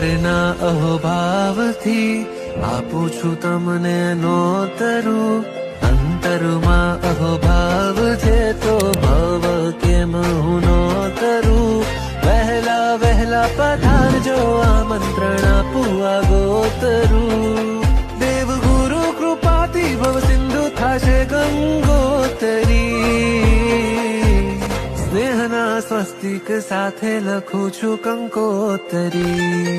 પ્યારના અહોભાવથી આપું છું તમને નોતરું. અંતરમાં અહોભાવ છે તો ભવ કેમ હું નોતરું. વહેલા વહેલા પધારજો આમંત્રણ આપું આગોતરું. દેવગુરુ કૃપાથી ભવ સિંધુ થાશે ગંગોતરી. સ્નેહના સ્વસ્તિક સાથે લખું છું કંકોતરી.